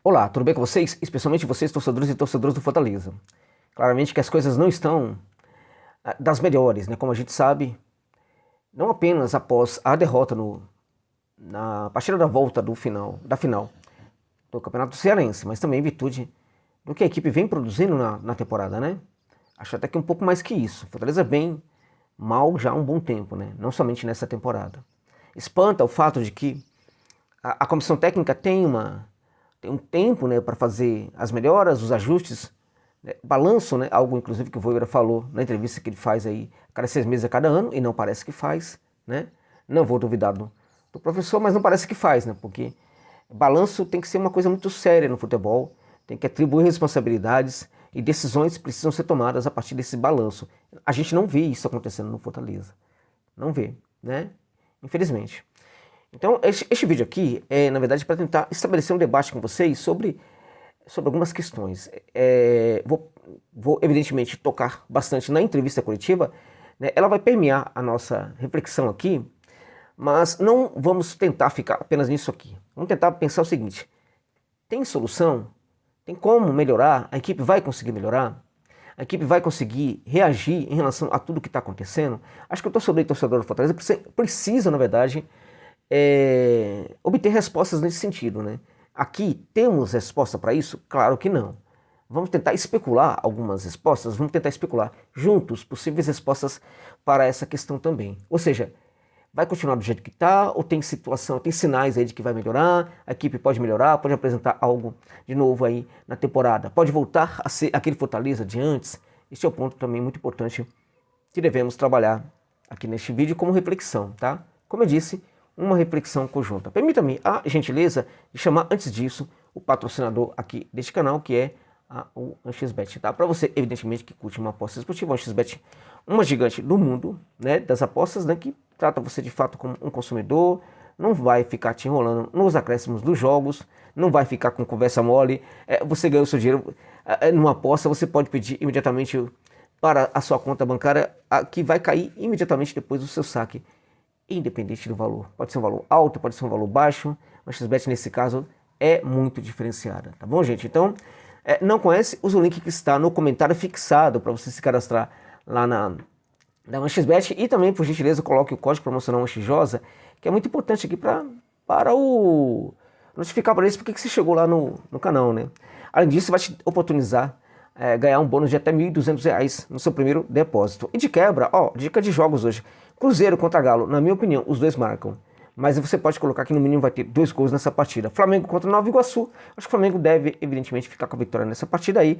Olá, tudo bem com vocês? Especialmente vocês, torcedores e torcedoras do Fortaleza. Claramente que as coisas não estão das melhores, né? Como a gente sabe, não apenas após a derrota na partida da volta da final do Campeonato Cearense, mas também em virtude do que a equipe vem produzindo na temporada, né? Acho até que um pouco mais que isso. Fortaleza vem mal já há um bom tempo, né? Não somente nessa temporada. Espanta o fato de que a comissão técnica tem um tempo, né, para fazer as melhoras, os ajustes, né, balanço, né, algo inclusive que o Voivoda falou na entrevista que ele faz aí cada 6 meses a cada ano, e não parece que faz, né? Não vou duvidar do professor, mas não parece que faz, né? Porque balanço tem que ser uma coisa muito séria no futebol, tem que atribuir responsabilidades e decisões precisam ser tomadas a partir desse balanço. A gente não vê isso acontecendo no Fortaleza, não vê, né? Infelizmente. Então, este vídeo aqui é, na verdade, para tentar estabelecer um debate com vocês sobre algumas questões. Vou, evidentemente, tocar bastante na entrevista coletiva, né? Ela vai permear a nossa reflexão aqui, mas não vamos tentar ficar apenas nisso aqui. Vamos tentar pensar o seguinte: tem solução? Tem como melhorar? A equipe vai conseguir melhorar? A equipe vai conseguir reagir em relação a tudo que está acontecendo? Acho que o torcedor e torcedor do Fortaleza precisa, na verdade, obter respostas nesse sentido, né? Aqui temos resposta para isso? Claro que não. Vamos tentar especular algumas respostas, vamos tentar especular juntos possíveis respostas para essa questão também. Ou seja, vai continuar do jeito que está ou tem situação, tem sinais aí de que vai melhorar, a equipe pode melhorar, pode apresentar algo de novo aí na temporada, pode voltar a ser aquele Fortaleza de antes? Esse é o ponto também muito importante que devemos trabalhar aqui neste vídeo como reflexão, tá? Como eu disse, uma reflexão conjunta. Permita-me a gentileza de chamar antes disso o patrocinador aqui deste canal, que é o AnxBet, tá? Para você, evidentemente, que curte uma aposta esportiva, o AnxBet, uma gigante do mundo, né, das apostas, né, que trata você de fato como um consumidor, não vai ficar te enrolando nos acréscimos dos jogos, não vai ficar com conversa mole, você ganhou o seu dinheiro numa aposta, você pode pedir imediatamente para a sua conta bancária, que vai cair imediatamente depois do seu saque, independente do valor. Pode ser um valor alto, pode ser um valor baixo, mas a XBET nesse caso é muito diferenciada, tá bom, gente? Então, não conhece? Usa o link que está no comentário fixado para você se cadastrar lá na XBET e também, por gentileza, coloque o código promocional XJOSA, que é muito importante aqui para o notificar para eles porque que você chegou lá no canal, né? Além disso, vai te oportunizar ganhar um bônus de até R$ 1.200 no seu primeiro depósito. E de quebra, ó, dica de jogos hoje. Cruzeiro contra Galo, na minha opinião, os dois marcam. Mas você pode colocar que no mínimo vai ter 2 gols nessa partida. Flamengo contra Nova Iguaçu. Acho que o Flamengo deve, evidentemente, ficar com a vitória nessa partida aí.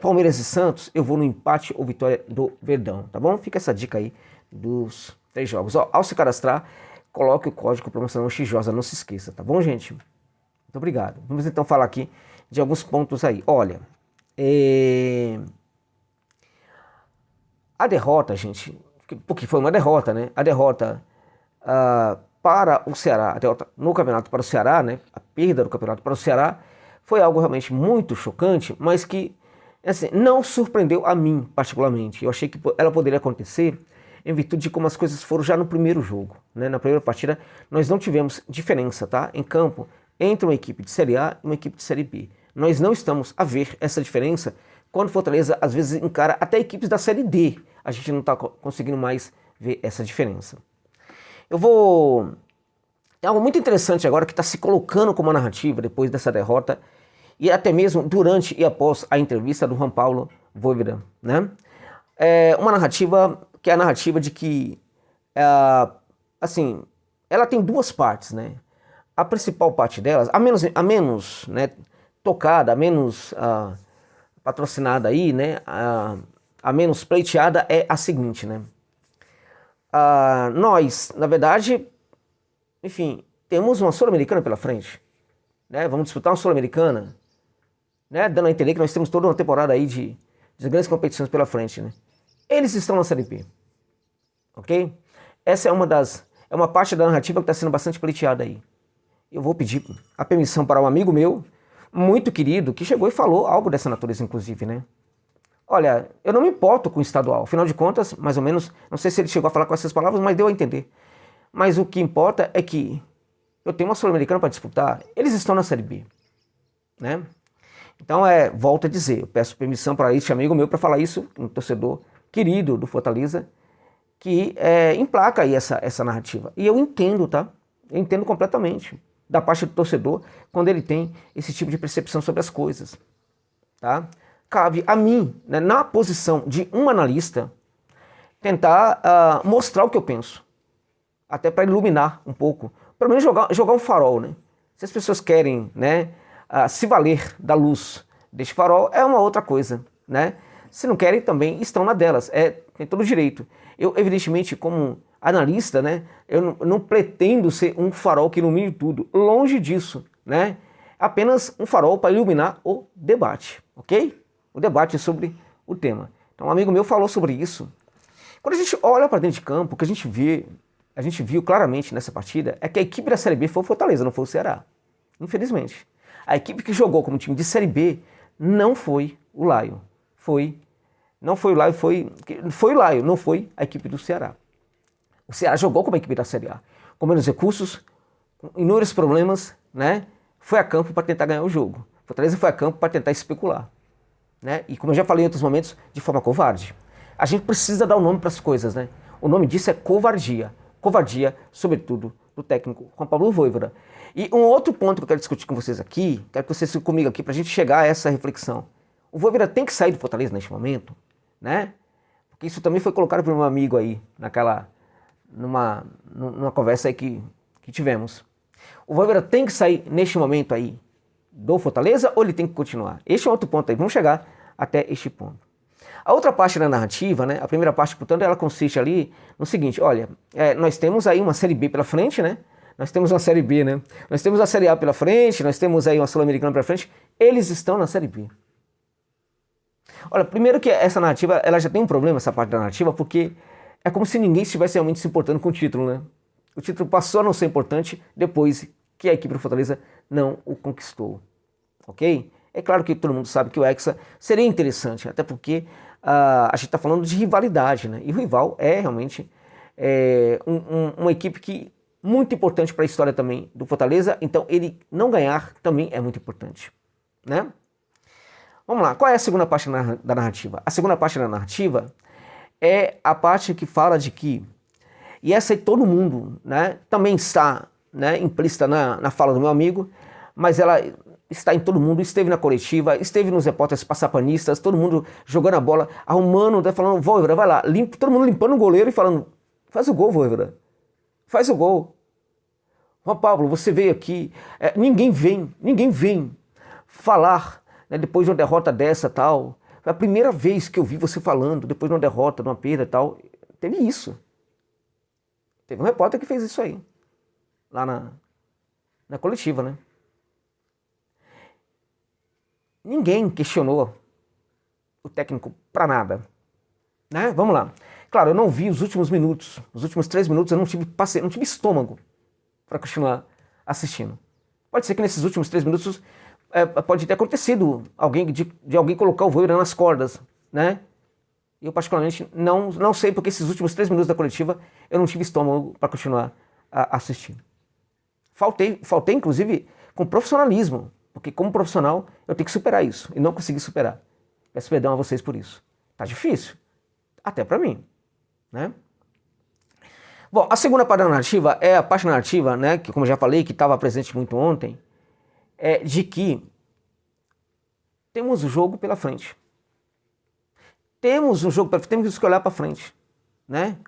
Palmeiras e Santos, eu vou no empate ou vitória do Verdão, tá bom? Fica essa dica aí dos 3 jogos. Ó, ao se cadastrar, coloque o código promocional XJOSA, não se esqueça, tá bom, gente? Muito obrigado. Vamos então falar aqui de alguns pontos aí. Olha, a derrota, gente, porque foi uma derrota, né? A derrota para o Ceará, a derrota no campeonato para o Ceará, né? A perda do campeonato para o Ceará foi algo realmente muito chocante, mas que assim, não surpreendeu a mim particularmente. Eu achei que ela poderia acontecer em virtude de como as coisas foram já no primeiro jogo, né? Na primeira partida nós não tivemos diferença, tá? Em campo entre uma equipe de Série A e uma equipe de Série B. Nós não estamos a ver essa diferença quando Fortaleza às vezes encara até equipes da Série D. A gente não está conseguindo mais ver essa diferença. É algo muito interessante agora que está se colocando como narrativa depois dessa derrota e até mesmo durante e após a entrevista do Juan Paulo Voivoda, né? É uma narrativa que é a narrativa de que, assim, ela tem 2 partes, né? A principal parte delas, a menos né, tocada, a menos patrocinada aí, né? A menos pleiteada é a seguinte, né? Nós, na verdade, enfim, temos uma Sul-Americana pela frente, né? Vamos disputar uma Sul-Americana, né? Dando a entender que nós temos toda uma temporada aí de grandes competições pela frente, né? Eles estão na Série B, ok? Essa é uma parte da narrativa que está sendo bastante pleiteada aí. Eu vou pedir a permissão para um amigo meu, muito querido, que chegou e falou algo dessa natureza, inclusive, né? Olha, eu não me importo com o estadual, afinal de contas, mais ou menos, não sei se ele chegou a falar com essas palavras, mas deu a entender. Mas o que importa é que eu tenho uma Sul-Americana para disputar, eles estão na Série B. né? Então, volto a dizer, eu peço permissão para este amigo meu para falar isso, um torcedor querido do Fortaleza, que emplaca aí essa narrativa. E eu entendo, tá? Eu entendo completamente da parte do torcedor quando ele tem esse tipo de percepção sobre as coisas, tá? Cabe a mim, né, na posição de um analista, tentar mostrar o que eu penso, até para iluminar um pouco, pelo menos jogar um farol, né? Se as pessoas querem, né, se valer da luz deste farol, é uma outra coisa, né? Se não querem, também estão na delas, tem todo o direito. Eu, evidentemente, como analista, né, eu não pretendo ser um farol que ilumine tudo, longe disso, né? Apenas um farol para iluminar o debate, ok? O debate sobre o tema. Então, um amigo meu falou sobre isso. Quando a gente olha para dentro de campo, o que a gente viu claramente nessa partida é que a equipe da Série B foi o Fortaleza, não foi o Ceará. Infelizmente. A equipe que jogou como time de Série B não foi o Lion. Não foi o Lion, foi o Lion, não foi a equipe do Ceará. O Ceará jogou como a equipe da Série A, com menos recursos, com inúmeros problemas, né? Foi a campo para tentar ganhar o jogo. Fortaleza foi a campo para tentar especular, né? E como eu já falei em outros momentos, de forma covarde. A gente precisa dar um nome para as coisas, né? O nome disso é covardia. Covardia, sobretudo, do técnico Juan Pablo Vojvoda. E um outro ponto que eu quero discutir com vocês aqui, quero que vocês fiquem comigo aqui para a gente chegar a essa reflexão. O Vojvoda tem que sair do Fortaleza neste momento, né? Porque isso também foi colocado por um amigo aí, numa conversa aí que tivemos. O Vojvoda tem que sair neste momento aí do Fortaleza ou ele tem que continuar? Este é outro ponto aí, vamos chegar até este ponto. A outra parte da narrativa, né, a primeira parte, portanto, ela consiste ali no seguinte, olha, nós temos aí uma Série B pela frente, né? Nós temos uma Série B, né? Nós temos a Série A pela frente, nós temos aí uma Sul-Americana pela frente, eles estão na Série B. Olha, primeiro que essa narrativa, ela já tem um problema, essa parte da narrativa, porque é como se ninguém estivesse realmente se importando com o título, né? O título passou a não ser importante depois que a equipe do Fortaleza não o conquistou, ok? É claro que todo mundo sabe que o Hexa seria interessante, até porque a gente está falando de rivalidade, né? E o rival é realmente uma equipe que muito importante para a história também do Fortaleza, então ele não ganhar também é muito importante, né? Vamos lá, qual é a segunda parte da narrativa? A segunda parte da narrativa é a parte que fala de que, e essa aí todo mundo, né, também está, né, implícita na fala do meu amigo, mas ela está em todo mundo, esteve na coletiva, esteve nos repórteres passapanistas, todo mundo jogando a bola, arrumando, falando, Vojvoda, vai lá, todo mundo limpando o goleiro e falando, faz o gol, Vojvoda, faz o gol. Juan Pablo, você veio aqui, ninguém vem falar, né, depois de uma derrota dessa tal, foi a primeira vez que eu vi você falando, depois de uma derrota, de uma perda e tal, teve isso. Teve um repórter que fez isso aí, lá na coletiva, né? Ninguém questionou o técnico pra nada, né? Vamos lá. Claro, eu não vi os últimos minutos, os últimos 3 minutos eu não tive estômago para continuar assistindo. Pode ser que nesses últimos 3 minutos pode ter acontecido de alguém colocar o Vojvoda nas cordas, né? Eu particularmente não sei porque esses últimos 3 minutos da coletiva eu não tive estômago para continuar assistindo. Faltei inclusive com profissionalismo, porque como profissional eu tenho que superar isso e não consegui superar. Peço perdão a vocês por isso. Tá difícil, até para mim, né? Bom, a segunda parte da narrativa é a parte narrativa, né, que como eu já falei, que estava presente muito ontem, de que temos o jogo pela frente. Temos que olhar para frente, né?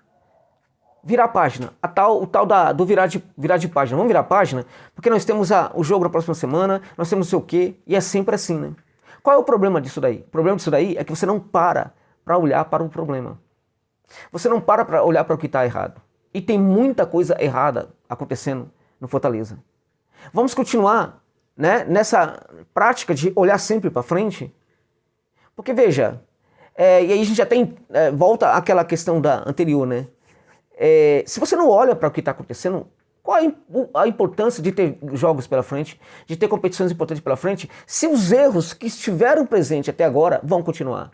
Virar a página, o tal do virar de página. Vamos virar a página, porque nós temos o jogo na próxima semana, nós temos não sei o quê, e é sempre assim, né? Qual é o problema disso daí? O problema disso daí é que você não para olhar para o problema. Você não para olhar para o que está errado. E tem muita coisa errada acontecendo no Fortaleza. Vamos continuar, né, nessa prática de olhar sempre para frente? Porque veja, e aí a gente já tem, volta àquela questão da anterior, né? Se você não olha para o que está acontecendo, qual a importância de ter jogos pela frente, de ter competições importantes pela frente, se os erros que estiveram presentes até agora vão continuar?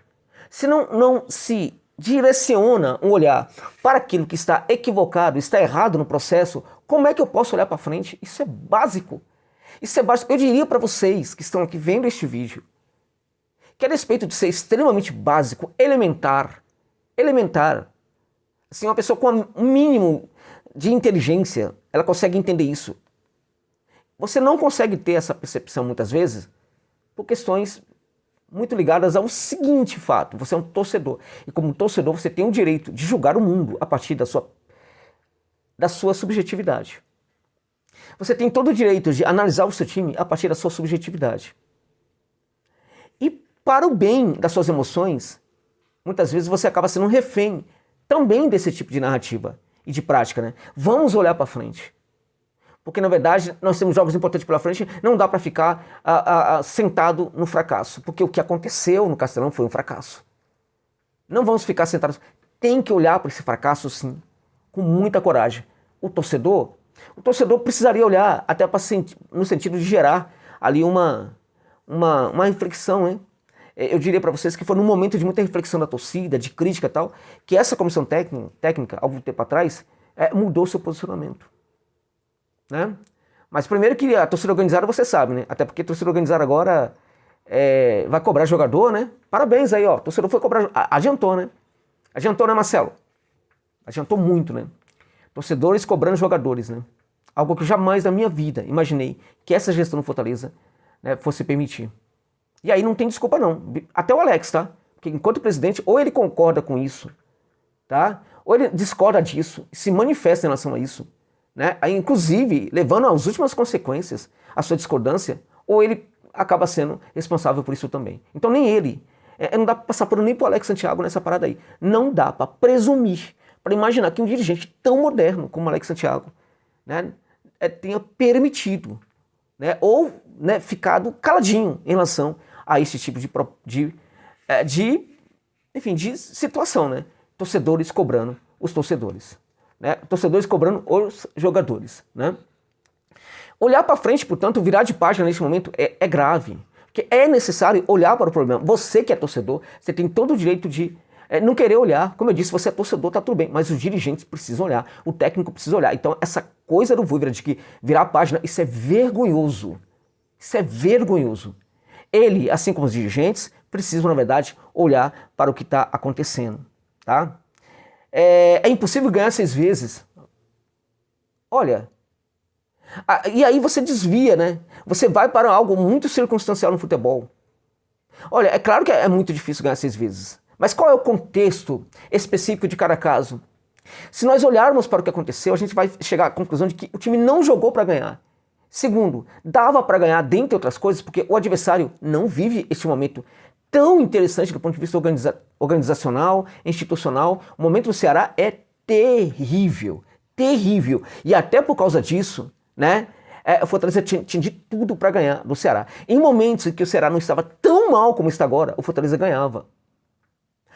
Se não se direciona um olhar para aquilo que está equivocado, está errado no processo, como é que eu posso olhar para frente? Isso é básico. Isso é básico. Eu diria para vocês que estão aqui vendo este vídeo, que a despeito de ser extremamente básico, elementar, assim, uma pessoa com um mínimo de inteligência, ela consegue entender isso. Você não consegue ter essa percepção muitas vezes por questões muito ligadas ao seguinte fato: você é um torcedor. E como torcedor você tem o direito de julgar o mundo a partir da sua subjetividade. Você tem todo o direito de analisar o seu time a partir da sua subjetividade. E para o bem das suas emoções, muitas vezes você acaba sendo um refém também desse tipo de narrativa e de prática, né? Vamos olhar para frente. Porque, na verdade, nós temos jogos importantes pela frente, não dá para ficar sentado no fracasso. Porque o que aconteceu no Castelão foi um fracasso. Não vamos ficar sentados. Tem que olhar para esse fracasso, sim, com muita coragem. O torcedor precisaria olhar até no sentido de gerar ali uma reflexão, hein? Eu diria para vocês que foi num momento de muita reflexão da torcida, de crítica e tal, que essa comissão técnica, algum tempo atrás, mudou seu posicionamento. Né? Mas primeiro que a torcida organizada você sabe, né? Até porque a torcida organizada agora vai cobrar jogador, né? Parabéns aí, ó. O torcedor foi cobrar. Adiantou, né? Adiantou, né, Marcelo? Adiantou muito, né? Torcedores cobrando jogadores, né? Algo que jamais na minha vida imaginei que essa gestão do Fortaleza, né, fosse permitir. E aí não tem desculpa não. Até o Alex, tá? Porque enquanto presidente, ou ele concorda com isso, tá? Ou ele discorda disso, se manifesta em relação a isso, né? Aí, inclusive, levando às últimas consequências a sua discordância, ou ele acaba sendo responsável por isso também. Então nem ele. Não dá para passar por nem pro Alex Santiago nessa parada aí. Não dá para presumir, para imaginar que um dirigente tão moderno como o Alex Santiago, né, tenha permitido, né, ou, né, ficado caladinho em relação a esse tipo de situação, né? Torcedores cobrando os torcedores. Né? Torcedores cobrando os jogadores. Né? Olhar para frente, portanto, virar de página nesse momento é grave. Porque é necessário olhar para o problema. Você que é torcedor, você tem todo o direito de não querer olhar. Como eu disse, você é torcedor, tá tudo bem. Mas os dirigentes precisam olhar, o técnico precisa olhar. Então essa coisa do Voivoda de que virar a página, isso é vergonhoso. Isso é vergonhoso. Ele, assim como os dirigentes, precisam, na verdade, olhar para o que está acontecendo. Tá? É impossível ganhar 6 vezes. Olha, e aí você desvia, né? Você vai para algo muito circunstancial no futebol. Olha, é claro que é muito difícil ganhar 6 vezes. Mas qual é o contexto específico de cada caso? Se nós olharmos para o que aconteceu, a gente vai chegar à conclusão de que o time não jogou para ganhar. Segundo, dava para ganhar, dentre outras coisas, porque o adversário não vive este momento tão interessante do ponto de vista organizacional, institucional. O momento do Ceará é terrível, terrível. E até por causa disso, né, o Fortaleza tinha de tudo para ganhar do Ceará. Em momentos em que o Ceará não estava tão mal como está agora, o Fortaleza ganhava.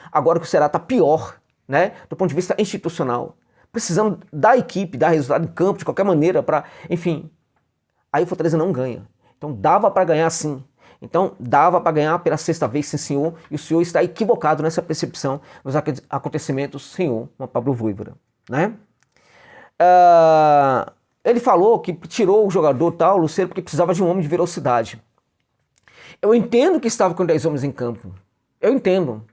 Agora que o Ceará está pior, né, do ponto de vista institucional, precisando da equipe, dar resultado em campo de qualquer maneira para, enfim, aí o Fortaleza não ganha. Então dava para ganhar sim. Então dava para ganhar pela 6ª vez, sim senhor, e o senhor está equivocado nessa percepção dos acontecimentos, senhor Pablo Voivoda, né? Ele falou que tirou o jogador tal, o Lucero, porque precisava de um homem de velocidade. Eu entendo que estava com 10 homens em campo. Eu entendo.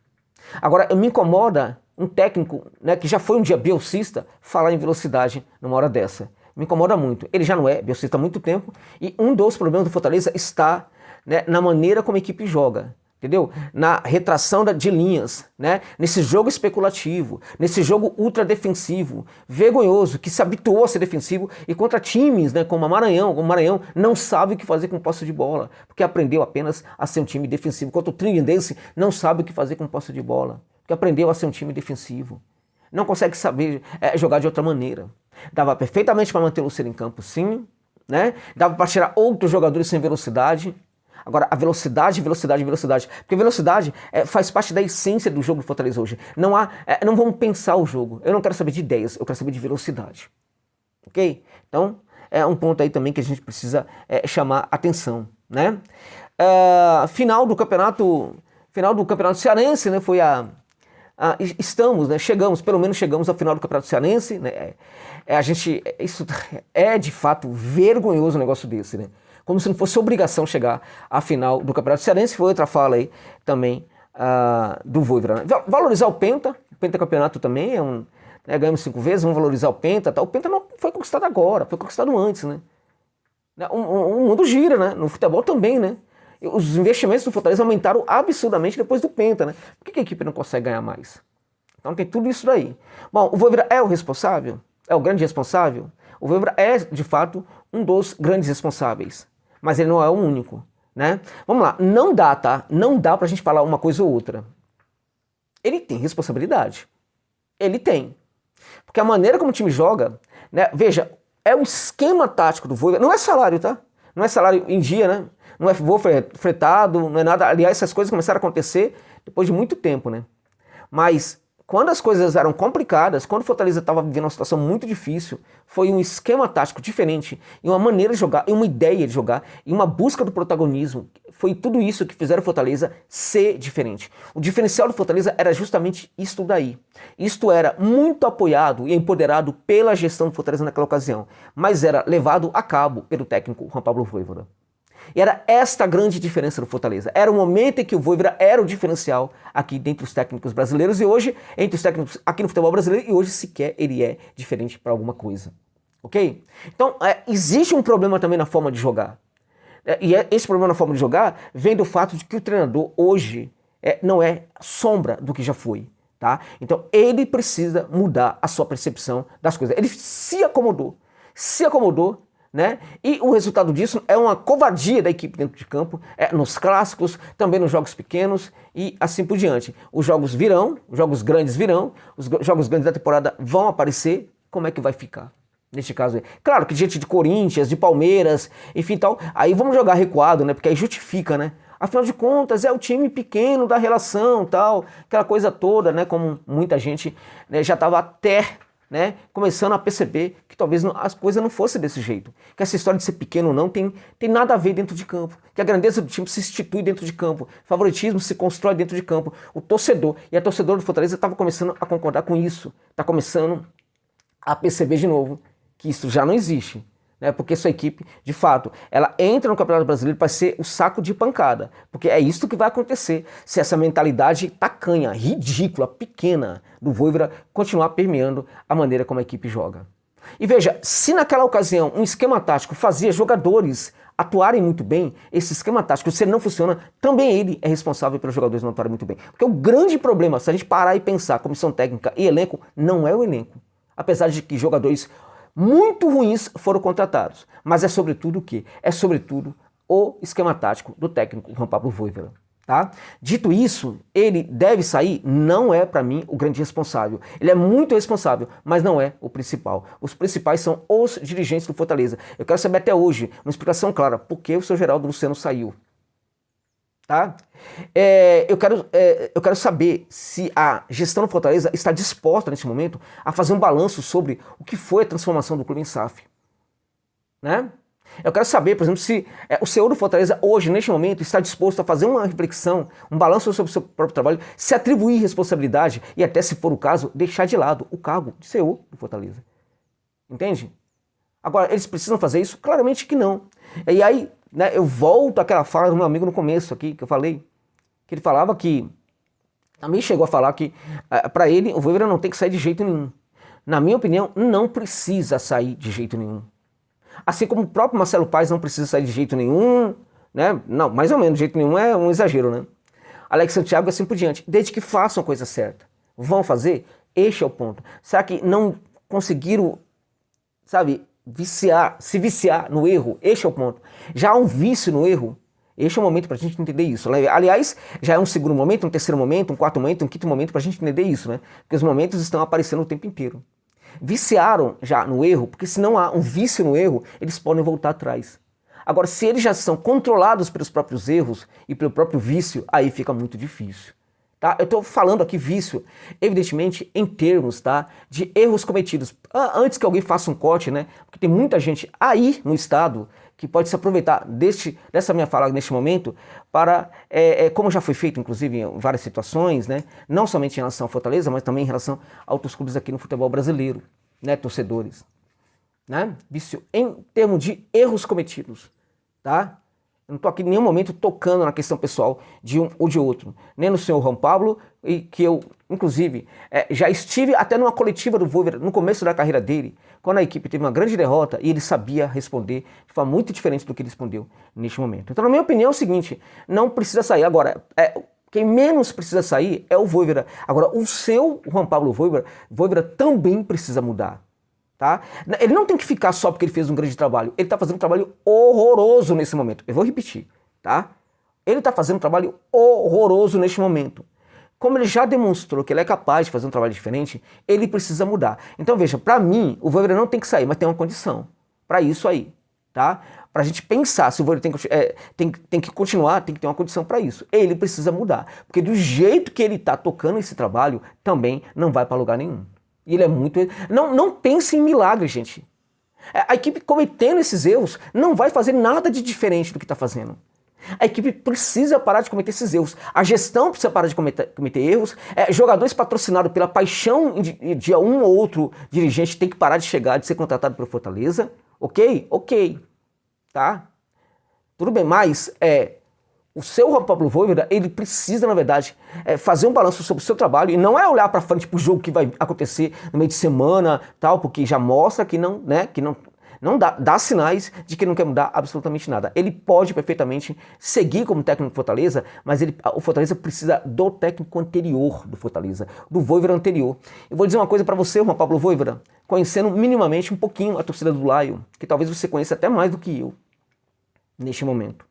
Agora, me incomoda um técnico, né, que já foi um dia bielcista falar em velocidade numa hora dessa. Me incomoda muito. Ele já não é bielcista há muito tempo e um dos problemas do Fortaleza está, né, na maneira como a equipe joga. Entendeu? Na retração de linhas, né? Nesse jogo especulativo, nesse jogo ultra defensivo, vergonhoso, que se habituou a ser defensivo e contra times, né, como o Maranhão não sabe o que fazer com posse de bola, porque aprendeu apenas a ser um time defensivo. Enquanto o Trinidense não sabe o que fazer com posse de bola, porque aprendeu a ser um time defensivo. Não consegue saber jogar de outra maneira. Dava perfeitamente para manter o Lucero em campo, sim, né? Dava para tirar outros jogadores sem velocidade. Agora, a velocidade. Porque velocidade faz parte da essência do jogo do Fortaleza hoje. Não vamos pensar o jogo. Eu não quero saber de ideias, eu quero saber de velocidade. Ok? Então, é um ponto aí também que a gente precisa chamar atenção, né? Final do campeonato cearense, né? Foi estamos, né? Pelo menos chegamos ao final do campeonato cearense, né? Isso é de fato vergonhoso um negócio desse, né? como se não fosse obrigação chegar à final do Campeonato Cearense. Foi outra fala aí também do Vojvoda, né? Valorizar o pentacampeonato também é né, ganhamos 5 vezes, vamos valorizar o Penta. Tá? O Penta não foi conquistado agora, foi conquistado antes, né? O mundo gira, né? No futebol também, né? Os investimentos do Fortaleza aumentaram absurdamente depois do Penta, né? Por que a equipe não consegue ganhar mais? Então tem tudo isso daí. Bom, o Vojvoda é o responsável? É o grande responsável? O Vojvoda é, de fato, um dos grandes responsáveis. Mas ele não é o único, né? Vamos lá, não dá, tá? Não dá pra gente falar uma coisa ou outra. Ele tem responsabilidade. Ele tem. Porque a maneira como o time joga, né? Veja, é um esquema tático do Vojvoda. Não é salário, tá? Não é salário em dia, né? Não é voo fretado, não é nada. Aliás, essas coisas começaram a acontecer depois de muito tempo, né? Mas quando as coisas eram complicadas, quando o Fortaleza estava vivendo uma situação muito difícil, foi um esquema tático diferente, e uma maneira de jogar, e uma ideia de jogar, e uma busca do protagonismo. Foi tudo isso que fizeram o Fortaleza ser diferente. O diferencial do Fortaleza era justamente isto daí. Isto era muito apoiado e empoderado pela gestão do Fortaleza naquela ocasião, mas era levado a cabo pelo técnico Juan Pablo Vojvoda. E era esta a grande diferença do Fortaleza. Era o momento em que o Vojvoda era o diferencial aqui dentre os técnicos brasileiros, e hoje, entre os técnicos aqui no futebol brasileiro, e hoje sequer ele é diferente para alguma coisa. Ok? Então, existe um problema também na forma de jogar. Esse problema na forma de jogar vem do fato de que o treinador hoje não é sombra do que já foi. Tá? Então, ele precisa mudar a sua percepção das coisas. Ele se acomodou, né? E o resultado disso é uma covardia da equipe dentro de campo, nos clássicos, também nos jogos pequenos e assim por diante. Os jogos virão, os jogos grandes virão, os jogos grandes da temporada vão aparecer. Como é que vai ficar? Neste caso aí. Claro que diante de Corinthians, de Palmeiras, enfim tal, aí vamos jogar recuado, né? Porque aí justifica, né? Afinal de contas, é o time pequeno da relação, tal, aquela coisa toda, né? Como muita gente, né, já estava até, né, começando a perceber que talvez as coisas não fossem desse jeito. Que essa história de ser pequeno ou não tem nada a ver dentro de campo. Que a grandeza do time se institui dentro de campo. Favoritismo se constrói dentro de campo. O torcedor e a torcedora do Fortaleza estava começando a concordar com isso. Está começando a perceber de novo que isso já não existe. Né? Porque sua equipe, de fato, ela entra no Campeonato Brasileiro para ser o saco de pancada. Porque é isso que vai acontecer se essa mentalidade tacanha, ridícula, pequena do Vojvoda continuar permeando a maneira como a equipe joga. E veja, se naquela ocasião um esquema tático fazia jogadores atuarem muito bem, esse esquema tático, se ele não funciona, também ele é responsável pelos jogadores não atuarem muito bem. Porque o grande problema, se a gente parar e pensar comissão técnica e elenco, não é o elenco. Apesar de que jogadores muito ruins foram contratados. Mas é sobretudo o quê? É sobretudo o esquema tático do técnico Juan Pablo Vojvoda. Tá? Dito isso, ele deve sair? Não é para mim o grande responsável. Ele é muito responsável, mas não é o principal. Os principais são os dirigentes do Fortaleza. Eu quero saber até hoje, uma explicação clara, por que o seu Geraldo Luciano saiu. Tá? Eu quero saber se a gestão do Fortaleza está disposta neste momento a fazer um balanço sobre o que foi a transformação do clube em SAF. Né? Eu quero saber, por exemplo, se o CEO do Fortaleza hoje, neste momento, está disposto a fazer uma reflexão, um balanço sobre o seu próprio trabalho, se atribuir responsabilidade e até, se for o caso, deixar de lado o cargo de CEO do Fortaleza. Entende? Agora, eles precisam fazer isso? Claramente que não. E aí, né, eu volto àquela fala do meu amigo no começo aqui, que eu falei, que ele falava que, também chegou a falar que, para ele, o Vojvoda não tem que sair de jeito nenhum. Na minha opinião, não precisa sair de jeito nenhum. Assim como o próprio Marcelo Paes não precisa sair de jeito nenhum, né? Não, mais ou menos, de jeito nenhum é um exagero, né? Alex Santiago e assim por diante, desde que façam a coisa certa. Vão fazer? Este é o ponto. Será que não conseguiram, sabe, se viciar no erro? Este é o ponto. Já há um vício no erro? Este é o momento para a gente entender isso. Aliás, já é um segundo momento, um terceiro momento, um quarto momento, um quinto momento para a gente entender isso, né? Porque os momentos estão aparecendo o tempo inteiro. Viciaram já no erro, porque se não há um vício no erro, eles podem voltar atrás. Agora, se eles já são controlados pelos próprios erros e pelo próprio vício, aí fica muito difícil. Tá? Eu estou falando aqui vício, evidentemente, em termos, tá, de erros cometidos. Antes que alguém faça um corte, né? Porque tem muita gente aí no estado que pode se aproveitar dessa minha fala neste momento para, como já foi feito, inclusive, em várias situações, né? Não somente em relação ao Fortaleza, mas também em relação a outros clubes aqui no futebol brasileiro, né? Torcedores. Né? Vício em termos de erros cometidos. tá? Eu não estou aqui em nenhum momento tocando na questão pessoal de um ou de outro, nem no senhor Juan Pablo, e que eu, inclusive, já estive até numa coletiva do Voivoda no começo da carreira dele, quando a equipe teve uma grande derrota e ele sabia responder de forma muito diferente do que ele respondeu neste momento. Então, na minha opinião, é o seguinte, não precisa sair. Agora, quem menos precisa sair é o Voivoda. Agora, o seu Juan Pablo Voivoda também precisa mudar. Tá? Ele não tem que ficar só porque ele fez um grande trabalho. Ele está fazendo um trabalho horroroso nesse momento. Eu vou repetir, tá? Ele está fazendo um trabalho horroroso neste momento. Como ele já demonstrou que ele é capaz de fazer um trabalho diferente, ele precisa mudar. Então veja, para mim, o Voivoda não tem que sair, mas tem uma condição para isso aí, tá? Para a gente pensar se o Voivoda tem que continuar, tem que ter uma condição para isso. Ele precisa mudar, porque do jeito que ele está tocando esse trabalho, também não vai para lugar nenhum. E ele é muito... Não pense em milagre, gente. A equipe cometendo esses erros não vai fazer nada de diferente do que está fazendo. A equipe precisa parar de cometer esses erros. A gestão precisa parar de cometer erros. Jogadores patrocinados pela paixão de um ou outro dirigente tem que parar de chegar, de ser contratado pelo Fortaleza. Ok? Ok. Tá? Tudo bem, mas o seu Juan Pablo Voivoda, ele precisa, na verdade, fazer um balanço sobre o seu trabalho e não é olhar para frente para o jogo que vai acontecer no meio de semana, tal, porque já mostra que não dá sinais de que não quer mudar absolutamente nada. Ele pode perfeitamente seguir como técnico do Fortaleza, mas o Fortaleza precisa do técnico anterior do Fortaleza, do Voivoda anterior. Eu vou dizer uma coisa para você, Juan Pablo Voivoda, conhecendo minimamente um pouquinho a torcida do Lion, que talvez você conheça até mais do que eu, neste momento.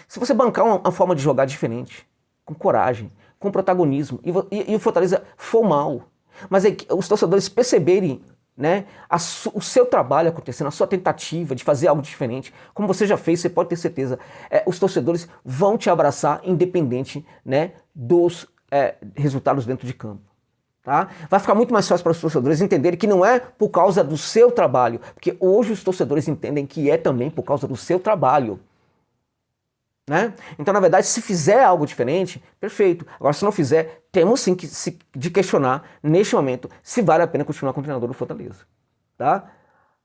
Se você bancar uma forma de jogar diferente, com coragem, com protagonismo, e o Fortaleza for mal, mas os torcedores perceberem, né, o seu trabalho acontecendo, a sua tentativa de fazer algo diferente, como você já fez, você pode ter certeza, os torcedores vão te abraçar independente, né, dos resultados dentro de campo. Tá? Vai ficar muito mais fácil para os torcedores entenderem que não é por causa do seu trabalho, porque hoje os torcedores entendem que é também por causa do seu trabalho. Né? Então, na verdade, se fizer algo diferente, perfeito. Agora, se não fizer, temos sim de questionar, neste momento, se vale a pena continuar com o treinador do Fortaleza. Tá?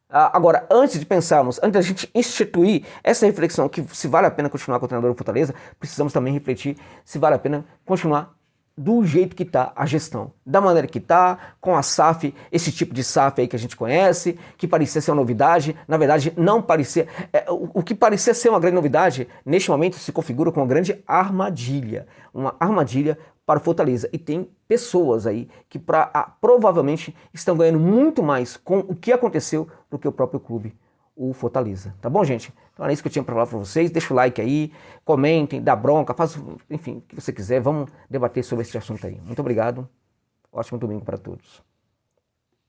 Agora, antes da gente instituir essa reflexão que se vale a pena continuar com o treinador do Fortaleza, precisamos também refletir se vale a pena continuar do jeito que está a gestão, da maneira que está, com a SAF, esse tipo de SAF aí que a gente conhece, que parecia ser uma novidade, na verdade não parecia, o que parecia ser uma grande novidade, neste momento se configura como uma grande armadilha para o Fortaleza, e tem pessoas aí que provavelmente estão ganhando muito mais com o que aconteceu do que o próprio clube, o Fortaleza. Tá bom, gente? Então era isso que eu tinha para falar para vocês. Deixa o like aí, comentem, dá bronca, enfim, o que você quiser. Vamos debater sobre esse assunto aí. Muito obrigado. Ótimo domingo para todos.